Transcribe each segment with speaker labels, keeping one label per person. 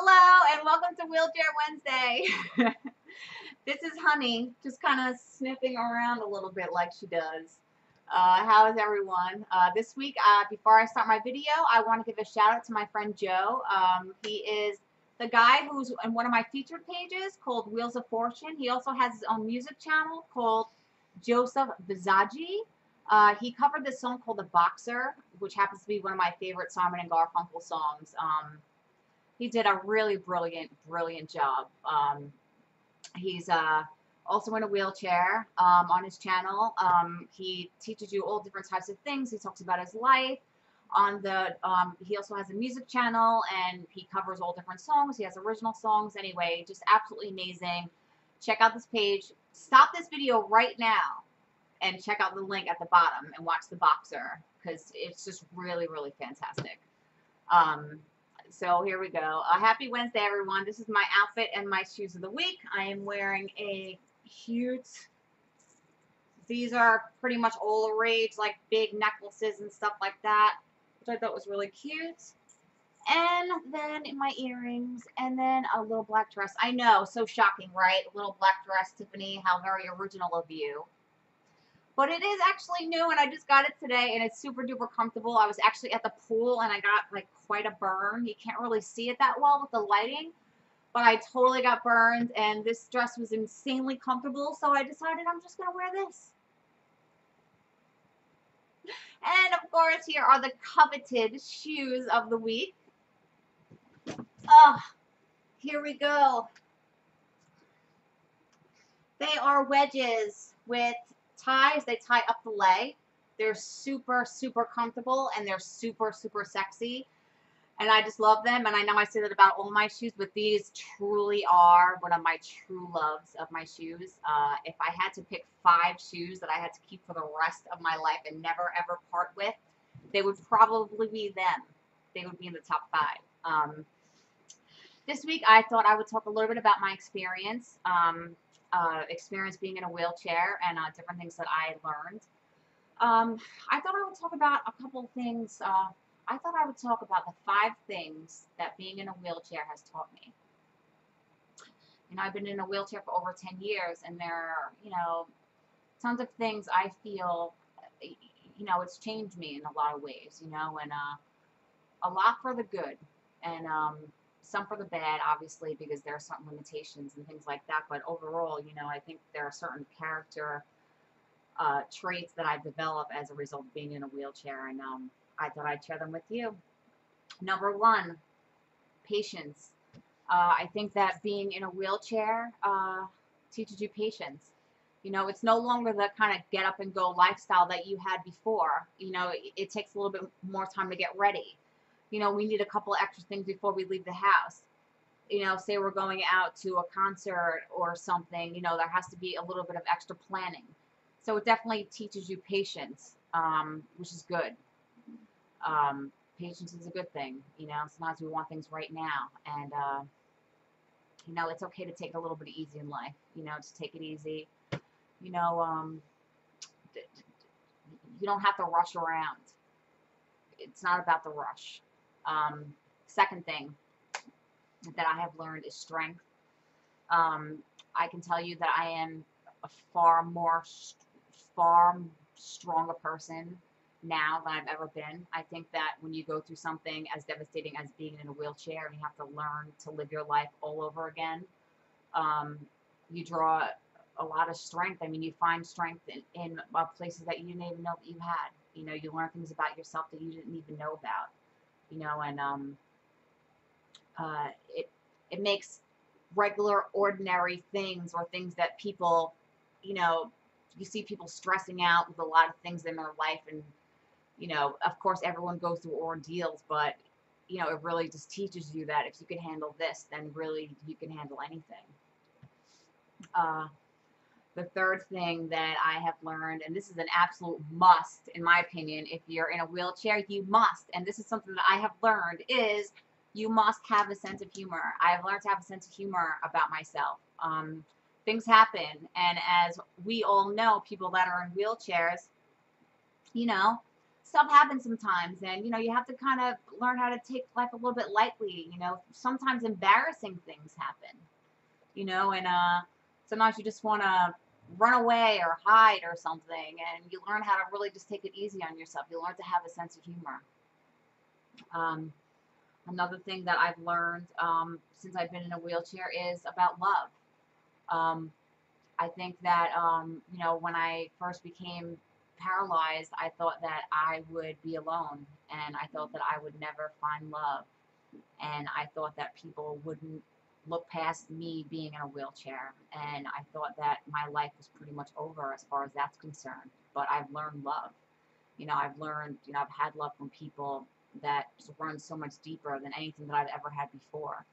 Speaker 1: Hello and welcome to Wheelchair Wednesday. This is Honey, just kind of sniffing around a little bit like she does. How is everyone? This week, before I start my video, I want to give a shout out to my friend Joe. He is the guy who's in one of my featured pages called Wheels of Fortune. He also has his own music channel called Joseph Bizaji. He covered this song called The Boxer, which happens to be one of my favorite Simon and Garfunkel songs. He did a really brilliant job. He's also in a wheelchair on his channel. He teaches you all different types of things. He talks about his life. He also has a music channel and he covers all different songs. He has original songs. Anyway, just absolutely amazing. Check out this page. Stop this video right now and check out the link at the bottom and watch The Boxer because it's just really fantastic. So here we go. Happy Wednesday, everyone. This is my outfit and my shoes of the week. I am wearing a cute, these are pretty much all the rage, like big necklaces and stuff like that, which I thought was really cute. And then my earrings, and then a little black dress. I know, so shocking, right? A little black dress, Tiffany, how very original of you. But it is actually new, and I just got it today, and it's super duper comfortable. I was actually at the pool, and I got like quite a burn. You can't really see it that well with the lighting, but I totally got burned, and this dress was insanely comfortable, so I decided I'm just going to wear this. And of course, here are the coveted shoes of the week. Here we go. They are wedges with ties. They tie up the leg. They're super comfortable and they're super sexy, and I just love them. And I know I say that about all my shoes, but these truly are one of my true loves of my shoes. If I had to pick 5 shoes that I had to keep for the rest of my life and never ever part with, they would probably be them. They would be in the top 5. This week I thought I would talk a little bit about my experience being in a wheelchair and different things that I learned. I thought I would talk about a couple things. I thought I would talk about the 5 things that being in a wheelchair has taught me. You know, I've been in a wheelchair for over 10 years, and there are, you know, tons of things I feel, you know, it's changed me in a lot of ways, you know, and a lot for the good, and some for the bad, obviously, because there are certain limitations and things like that. But overall, you know, I think there are certain character traits that I've developed as a result of being in a wheelchair, and I thought I'd share them with you. Number 1, patience. I think that being in a wheelchair teaches you patience. You know, it's no longer the kind of get up and go lifestyle that you had before. You know, it takes a little bit more time to get ready. You know, we need a couple extra things before we leave the house. You know, say we're going out to a concert or something, you know, there has to be a little bit of extra planning. So it definitely teaches you patience, which is good. Patience is a good thing. You know, sometimes we want things right now. And, you know, it's okay to take a little bit easy in life. You know, just take it easy. You know, you don't have to rush around. It's not about the rush. Second thing that I have learned is strength. I can tell you that I am a far stronger person now than I've ever been. I think that when you go through something as devastating as being in a wheelchair and you have to learn to live your life all over again, you draw a lot of strength. I mean, you find strength in places that you didn't even know that you had. You know, you learn things about yourself that you didn't even know about. You know, and it makes regular, ordinary things, or things that people, you know, you see people stressing out with a lot of things in their life, and, you know, of course everyone goes through ordeals, but, you know, it really just teaches you that if you can handle this, then really you can handle anything. The third thing that I have learned, and this is an absolute must, in my opinion, if you're in a wheelchair, you must, and this is something that I have learned, is you must have a sense of humor. I've learned to have a sense of humor about myself. Things happen, and as we all know, people that are in wheelchairs, you know, stuff happens sometimes, and you know, you have to kind of learn how to take life a little bit lightly. You know, sometimes embarrassing things happen, you know, and sometimes you just want to run away or hide or something, and you learn how to really just take it easy on yourself. You learn to have a sense of humor. Another thing that I've learned since I've been in a wheelchair is about love. um, I think that, you know, when I first became paralyzed, I thought that I would be alone, and I thought that I would never find love, and I thought that people wouldn't look past me being in a wheelchair, and I thought that my life was pretty much over as far as that's concerned. But I've learned love. You know, I've learned, you know, I've had love from people that run so much deeper than anything that I've ever had before.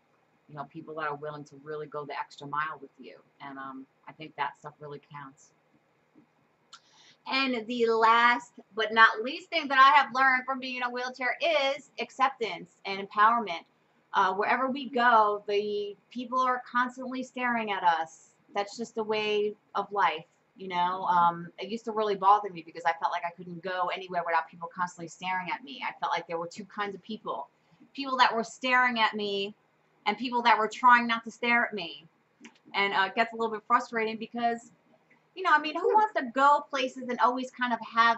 Speaker 1: You know, people that are willing to really go the extra mile with you. And I think that stuff really counts. And the last but not least thing that I have learned from being in a wheelchair is acceptance and empowerment. Wherever we go, the people are constantly staring at us. That's just the way of life, you know. It used to really bother me because I felt like I couldn't go anywhere without people constantly staring at me. I felt like there were two kinds of people: people that were staring at me and people that were trying not to stare at me. And it gets a little bit frustrating because, you know, I mean, who wants to go places and always kind of have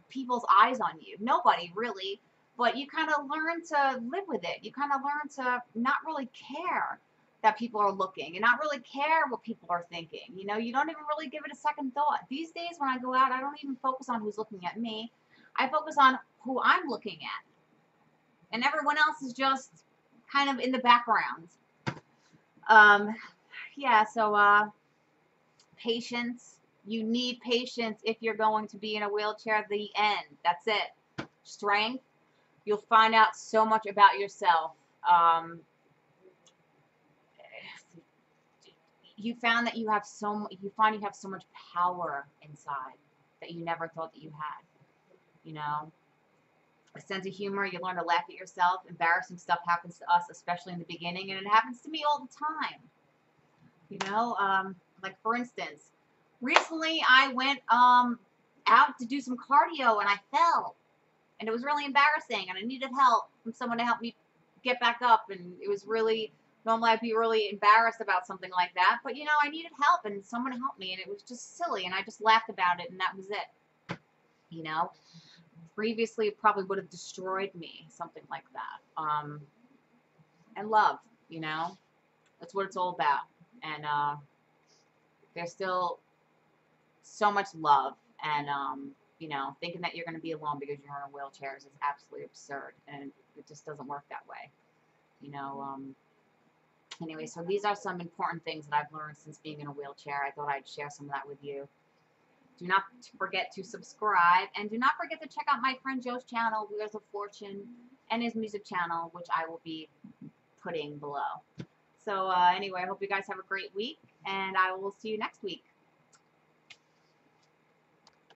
Speaker 1: people's eyes on you? Nobody really. But you kind of learn to live with it. You kind of learn to not really care that people are looking and not really care what people are thinking. You know, you don't even really give it a second thought. These days when I go out, I don't even focus on who's looking at me. I focus on who I'm looking at. And everyone else is just kind of in the background. Yeah, so patience. You need patience if you're going to be in a wheelchair. The end. That's it. Strength. You'll find out so much about yourself. You found that you have you find you have so much power inside that you never thought that you had. You know, a sense of humor. You learn to laugh at yourself. Embarrassing stuff happens to us, especially in the beginning, and it happens to me all the time. You know, like for instance, recently I went out to do some cardio and I fell, and it was really embarrassing, and I needed help from someone to help me get back up, and it was really, normally I'd be really embarrassed about something like that, but you know, I needed help and someone helped me, and it was just silly, and I just laughed about it, and that was it. You know, previously it probably would have destroyed me, something like that. And love, you know, that's what it's all about. And there's still so much love, and you know, thinking that you're going to be alone because you're in a wheelchair is absolutely absurd, and it just doesn't work that way, you know. Anyway, so these are some important things that I've learned since being in a wheelchair. I thought I'd share some of that with you. Do not forget to subscribe, and do not forget to check out my friend Joe's channel, Wheels of Fortune, and his music channel, which I will be putting below. So anyway, I hope you guys have a great week, and I will see you next week.